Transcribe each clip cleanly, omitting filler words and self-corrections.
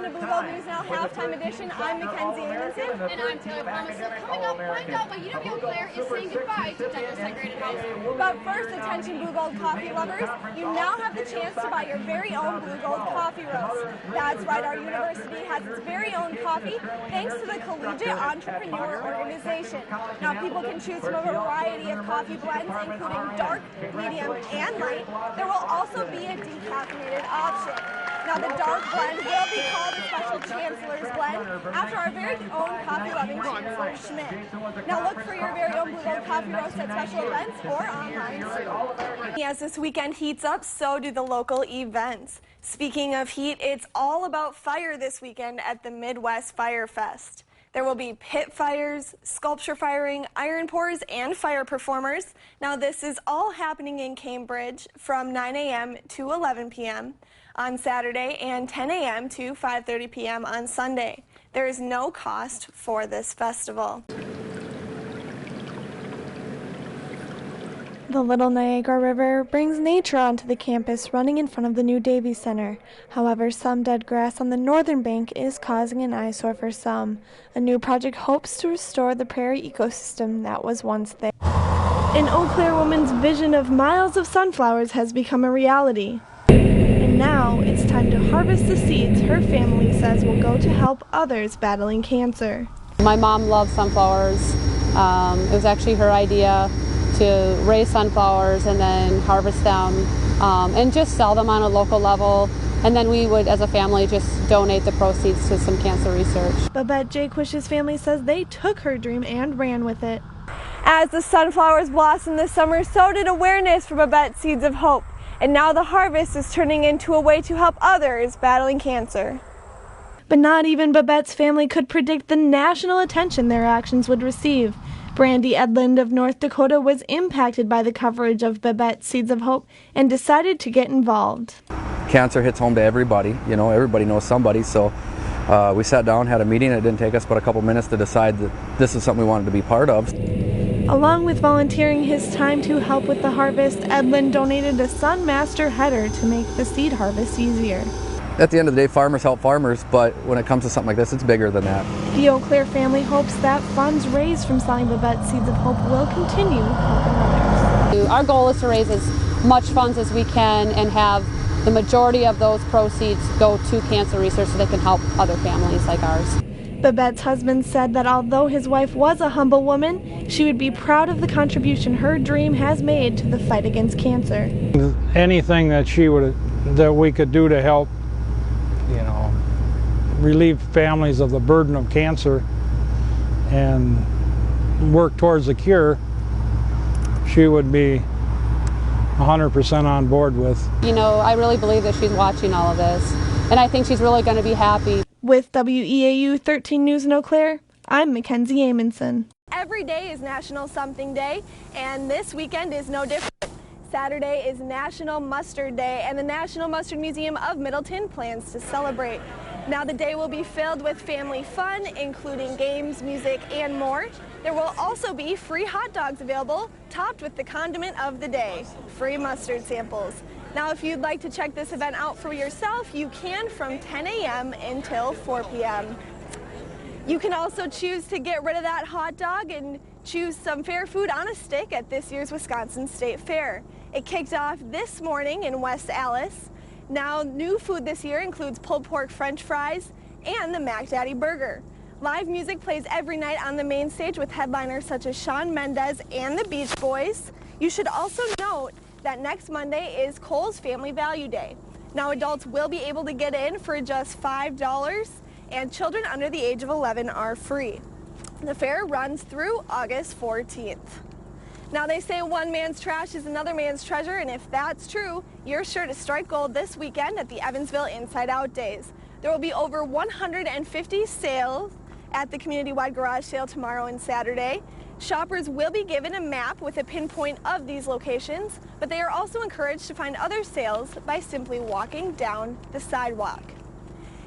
to Blue Gold News Now Halftime Edition. I'm Mackenzie Amundsen. And I'm Taylor Thomas. So coming up, find out why UW Eau Claire is saying goodbye to Douglas segregated housing. But first, attention Blue Gold coffee lovers, you now have the chance to buy your very own Blue Gold coffee roast. That's right, our university has its very own coffee thanks to the Collegiate Entrepreneur Organization. Now people can choose from a variety of coffee blends, including dark, medium, and light. There will also be a decaffeinated option. Now the dark blend will be called the Special Chancellor's Blend after our very own coffee-loving Chancellor Schmidt. Now look for your very own Blue Gold coffee roast at special events or online soon. As this weekend heats up, so do the local events. Speaking of heat, it's all about fire this weekend at the Midwest Fire Fest. There will be pit fires, sculpture firing, iron pours, and fire performers. Now this is all happening in Cambridge from 9 a.m. to 11 p.m. on Saturday and 10 a.m. to 5:30 p.m. on Sunday. There is no cost for this festival. The Little Niagara River brings nature onto the campus running in front of the new Davies Center. However, some dead grass on the northern bank is causing an eyesore for some. A new project hopes to restore the prairie ecosystem that was once there. An Eau Claire woman's vision of miles of sunflowers has become a reality. And now it's time to harvest the seeds her family says will go to help others battling cancer. My mom loves sunflowers. It was actually her idea to raise sunflowers and then harvest them and just sell them on a local level. And then we would, as a family, just donate the proceeds to some cancer research. Babette Jaquish's family says they took her dream and ran with it. As the sunflowers blossomed this summer, so did awareness for Babette Seeds of Hope. And now the harvest is turning into a way to help others battling cancer. But not even Babette's family could predict the national attention their actions would receive. Brandy Edlund of North Dakota was impacted by the coverage of Babette Seeds of Hope and decided to get involved. Cancer hits home to everybody, you know, everybody knows somebody, so we sat down, had a meeting. It didn't take us but a couple minutes to decide that this is something we wanted to be part of. Along with volunteering his time to help with the harvest, Edlund donated a Sunmaster header to make the seed harvest easier. At the end of the day, farmers help farmers, but when it comes to something like this, it's bigger than that. The Eau Claire family hopes that funds raised from selling Babette Seeds of Hope will continue helping others. Our goal is to raise as much funds as we can and have the majority of those proceeds go to cancer research so they can help other families like ours. Babette's husband said that although his wife was a humble woman, she would be proud of the contribution her dream has made to the fight against cancer. Anything that we could do to help, you know, relieve families of the burden of cancer and work towards a cure, she would be 100% on board with. You know, I really believe that she's watching all of this, and I think she's really going to be happy. With WEAU 13 News in Eau Claire, I'm Mackenzie Amundsen. Every day is National Something Day, and this weekend is no different. Saturday is National Mustard Day, and the National Mustard Museum of Middleton plans to celebrate. Now the day will be filled with family fun, including games, music, and more. There will also be free hot dogs available, topped with the condiment of the day, free mustard samples. Now if you'd like to check this event out for yourself, you can from 10 a.m. until 4 p.m. You can also choose to get rid of that hot dog and choose some fair food on a stick at this year's Wisconsin State Fair. It kicked off this morning in West Allis. Now new food this year includes pulled pork french fries and the Mac Daddy burger. Live music plays every night on the main stage with headliners such as Shawn Mendes and the Beach Boys. You should also note that next Monday is Kohl's Family Value Day. Now adults will be able to get in for just $5 and children under the age of 11 are free. The fair runs through August 14th. Now they say one man's trash is another man's treasure, and if that's true, you're sure to strike gold this weekend at the Evansville Inside Out Days. There will be over 150 sales at the community-wide garage sale tomorrow and Saturday. Shoppers will be given a map with a pinpoint of these locations, but they are also encouraged to find other sales by simply walking down the sidewalk.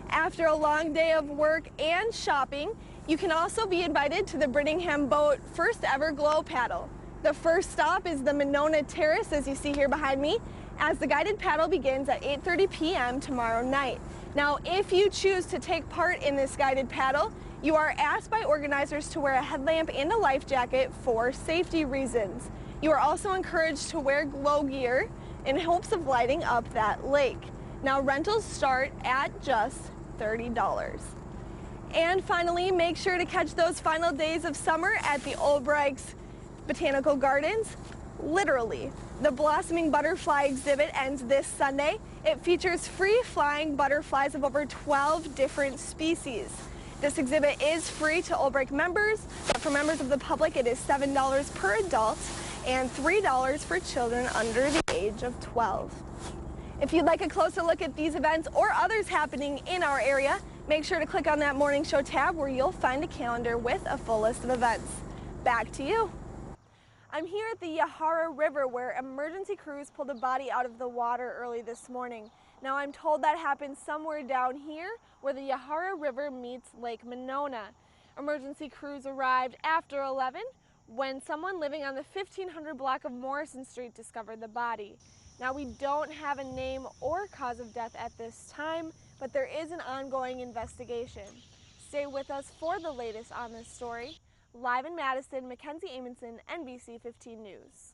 After a long day of work and shopping, you can also be invited to the Brittingham Boat first ever glow paddle. The first stop is the Monona Terrace, as you see here behind me, as the guided paddle begins at 8:30 p.m. tomorrow night. Now, if you choose to take part in this guided paddle, you are asked by organizers to wear a headlamp and a life jacket for safety reasons. You are also encouraged to wear glow gear in hopes of lighting up that lake. Now, rentals start at just $30. And finally, make sure to catch those final days of summer at the UWEC's Botanical Gardens. Literally, the blossoming butterfly exhibit ends this Sunday. It features free-flying butterflies of over 12 different species. This exhibit is free to UWEC members, but for members of the public it is $7 per adult and $3 for children under the age of 12. If you'd like a closer look at these events or others happening in our area, make sure to click on that morning show tab where you'll find a calendar with a full list of events. Back to you. I'm here at the Yahara River where emergency crews pulled a body out of the water early this morning. Now I'm told that happened somewhere down here where the Yahara River meets Lake Monona. Emergency crews arrived after 11 when someone living on the 1500 block of Morrison Street discovered the body. Now we don't have a name or cause of death at this time, but there is an ongoing investigation. Stay with us for the latest on this story. Live in Madison, Mackenzie Amundsen, NBC 15 News.